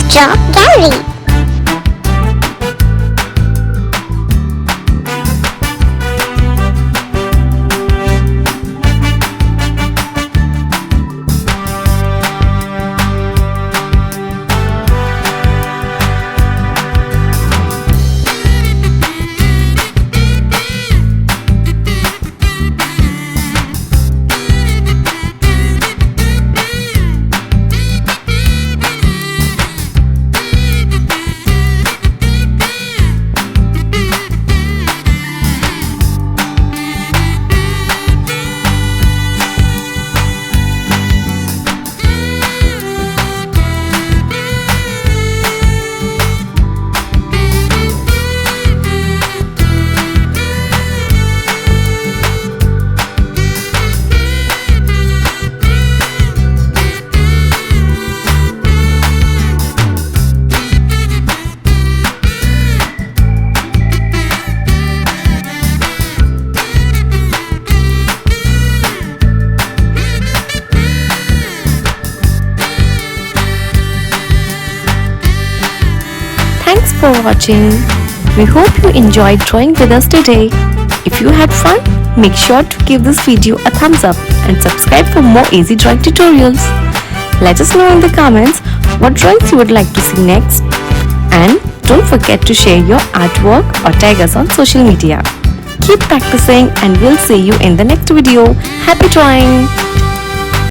Chalk Gallery. Thanks for watching. We hope you enjoyed drawing with us today. If you had fun, make sure to give this video a thumbs up and subscribe for more easy drawing tutorials. Let us know in the comments what drawings you would like to see next. And don't forget to share your artwork or tag us on social media. Keep practicing and we'll see you in the next video. Happy drawing!